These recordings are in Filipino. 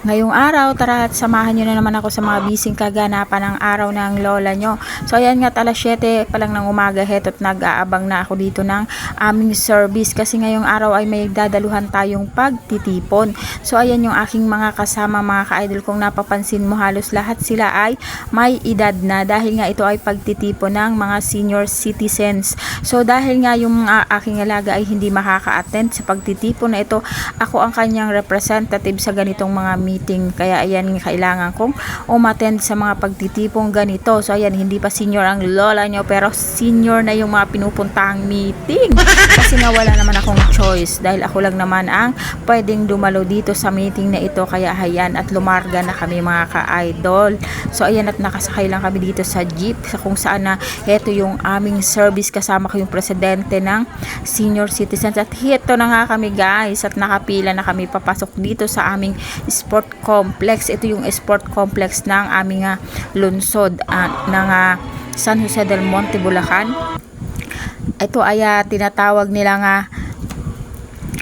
Ngayong araw, tara at samahan nyo na naman ako sa mga bising kaganapan ng araw ng lola nyo. So ayan nga, alas 7 pa lang ng umaga, heto't nag-aabang na ako dito ng aming service kasi ngayong araw ay may dadaluhan tayong pagtitipon. So ayan yung aking mga kasama, mga ka-idol, kung napapansin mo halos lahat sila ay may edad na dahil nga ito ay pagtitipon ng mga senior citizens. So dahil nga yung aking alaga ay hindi makaka-attend sa pagtitipon na ito, ako ang kanyang representative sa ganitong mga meeting, kaya ayan, kailangan kong umattend sa mga pagtitipong ganito. So ayan, hindi pa senior ang lola nyo pero senior na yung mga pinupuntahang meeting kasi nga wala naman akong choice dahil ako lang naman ang pwedeng dumalo dito sa meeting na ito, kaya ayan, at lumarga na kami mga ka-idol. So ayan, at nakasakay lang kami dito sa jeep kung saan na heto yung aming service, kasama ko yung presidente ng senior citizens at heto na nga kami guys, at nakapila na kami papasok dito sa aming sport complex. Ito yung sport complex ng aming lungsod ng San Jose del Monte, Bulacan. Ito ay tinatawag nila nga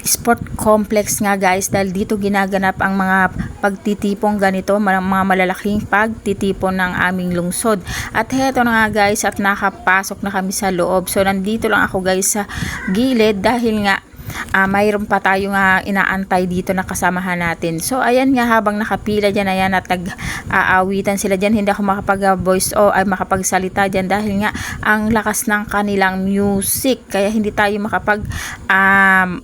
sport complex nga guys dahil dito ginaganap ang mga pagtitipong ganito, mga malalaking pagtitipon ng aming lungsod. At heto na nga guys, at nakapasok na kami sa loob. So nandito lang ako guys sa gilid dahil nga mayroon pa tayong inaantay dito na kasamahan natin. So ayan nga, habang nakapila dyan, ayan, at nag-aawitan sila dyan, hindi ako makapag-voice o ay makapagsalita dyan dahil nga ang lakas ng kanilang music, kaya hindi tayo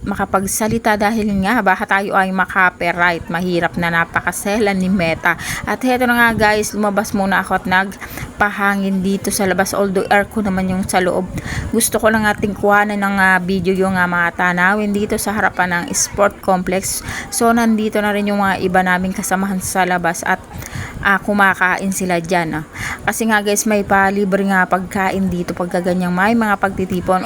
makapagsalita dahil nga baka tayo ay makapiright, mahirap na, napakaselan ni Meta. At heto na nga guys, lumabas muna ako at nagpahangin dito sa labas, although aircon naman yung sa loob. Gusto ko lang ating kuhanan ng video yung mga tanawin dito sa harapan ng sport complex. So nandito na rin yung mga iba naming kasamahan sa labas at kumakain sila dyan. Kasi nga guys, may palibre nga pagkain dito pagka ganyang may mga pagtitipon.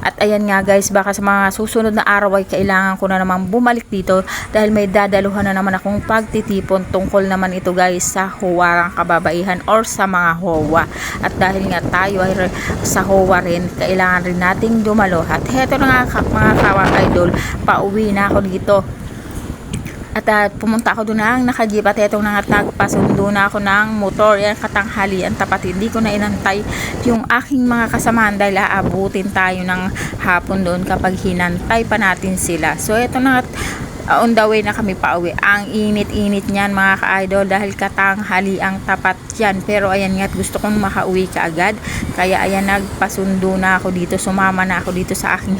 At ayan nga guys, baka sa mga susunod na araw ay kailangan ko na naman bumalik dito dahil may dadaluhan na naman akong pagtitipon. Tungkol naman ito guys sa huwarang kababaihan or sa mga HOA. At dahil nga tayo ay sa HOA rin, kailangan rin nating dumalo. At heto na nga mga ka-idol, pauwi na ako dito. At pumunta ako doon ng nakajeep at etong nagpasundo na ako ng motor. Yan, katanghalian tapat, hindi ko na inantay yung aking mga kasamahan dahil aabutin tayo ng hapon doon kapag hinantay pa natin sila. So eto na, on the way na kami pauwi. Ang init-init niyan mga ka-idol dahil katanghali ang tapat yan. Pero ayan nga, gusto kong makauwi kaagad. Kaya ayan, nagpasundo na ako dito. Sumama na ako dito sa aking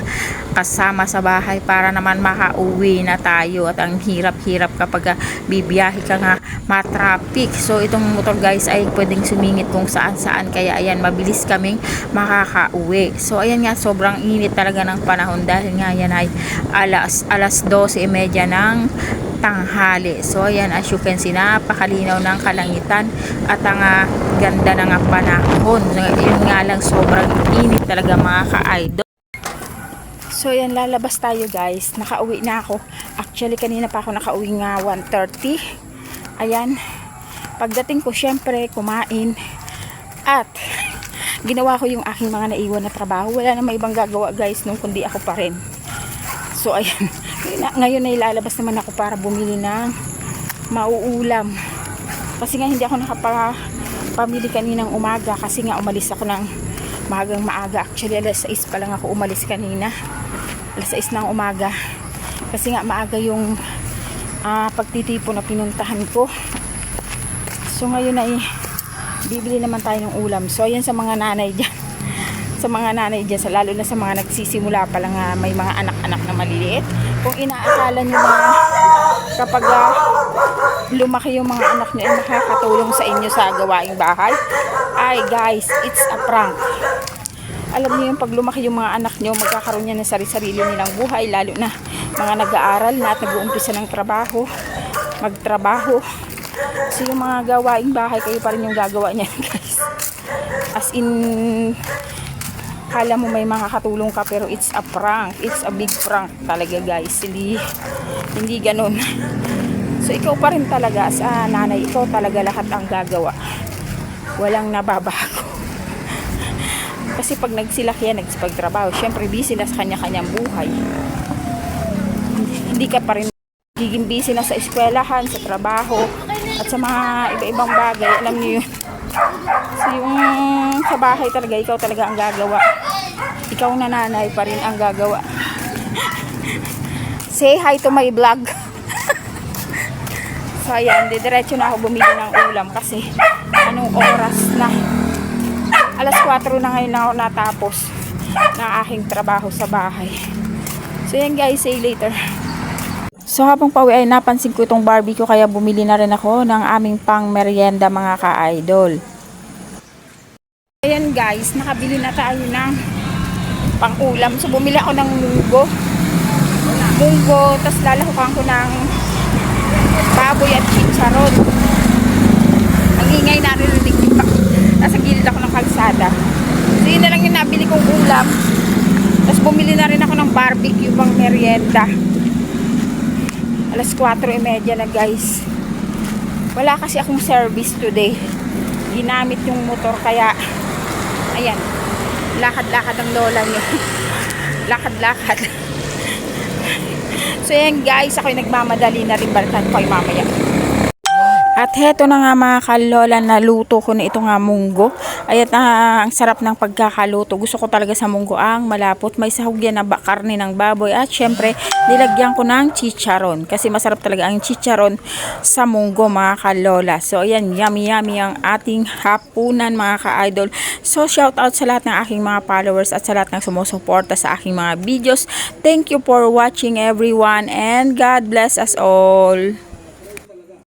kasama sa bahay para naman makauwi na tayo. At ang hirap-hirap kapag bibiyahe ka nga matraffic. So itong motor guys ay pwedeng sumingit kung saan-saan. Kaya ayan, mabilis kaming makakauwi. So ayan nga, sobrang init talaga ng panahon dahil nga yan ay alas 12:30 ng tanghali. So ayan, as you can see, napakalinaw ng kalangitan at ang ganda ng panahon. Yun nga lang, sobrang init talaga mga ka-idol. So ayan, lalabas tayo guys. Nakauwi na ako. Actually kanina pa ako nakauwi nga 1:30. Ayan, pagdating ko syempre kumain at ginawa ko yung aking mga naiwan na trabaho. Wala na may ibang gagawa guys nung kundi ako pa rin. So ayan, ngayon ay lalabas naman ako para bumili ng mauulam. Kasi nga hindi ako nakapamili kaninang umaga kasi nga umalis ako ng maaga. Actually alas 6 pa lang ako umalis kanina. Alas 6 ng umaga. Kasi nga maaga yung pagtitipon na pinuntahan ko. So ngayon ay bibili naman tayo ng ulam. So ayan, sa mga nanay dyan. Lalo na sa mga nagsisimula pa lang may mga anak-anak na maliliit. Kung inaakala nyo na kapag lumaki yung mga anak nyo ay makakatulong sa inyo sa gawaing bahay, ay guys, it's a prank. Alam niyo yung pag lumaki yung mga anak nyo, magkakaroon yan ng sarili-sarili nilang buhay, lalo na mga nag-aaral na at nag-uumpisa ng magtrabaho. So yung mga gawaing bahay, kayo pa rin yung gagawa niyan guys. As in, kala mo may makakatulong ka pero it's a prank. It's a big prank talaga guys. Hindi ganun. So ikaw pa rin talaga sa nanay, ikaw talaga lahat ang gagawa. Walang nababago. Kasi pag nagsilaki yan, nagpagtrabaho, syempre busy na sa kanya-kanyang buhay. Hindi ka pa rin giging busy na sa eskwelahan, sa trabaho, at sa mga iba-ibang bagay. Alam niyo yun. So yung sa bahay talaga, ikaw talaga ang gagawa. Ikaw na nanay pa rin ang gagawa. Say hi to my vlog. So ayan, diretso na ako bumili ng ulam kasi anong oras na? Alas 4 na ngayon na ako natapos ng aking trabaho sa bahay. So yan guys, see you later. So habang pauwi ay napansin ko itong barbecue kaya bumili na rin ako ng aming pang merienda mga ka-idol. Ayan guys, nakabili na tayo ng pang ulam. So bumili ako ng munggo, tapos lalahukan ko ng baboy at chicharon. Ang ingay narinig pa. Nasa gilid ako ng kalsada. So yun na lang yung nabili kong ulam. Tapos bumili na rin ako ng barbecue pang merienda. Alas 4:30 na guys. Wala kasi akong service today. Ginamit yung motor kaya ayan, lakad-lakad ang lola niyo. Lakad-lakad. So yan guys, ako'y nagmamadali na rin, balikan ko ay mamaya. At heto na nga mga kalola, naluto ko na ito nga munggo. Ayat na ang sarap ng pagkakaluto. Gusto ko talaga sa munggo ang malapot. May sahog yan na karne ng baboy. At syempre, nilagyan ko ng chicharon. Kasi masarap talaga ang chicharon sa munggo mga kalola. So ayan, yummy yummy ang ating hapunan mga ka-idol. So shout out sa lahat ng aking mga followers at sa lahat ng sumusuporta sa aking mga videos. Thank you for watching everyone and God bless us all.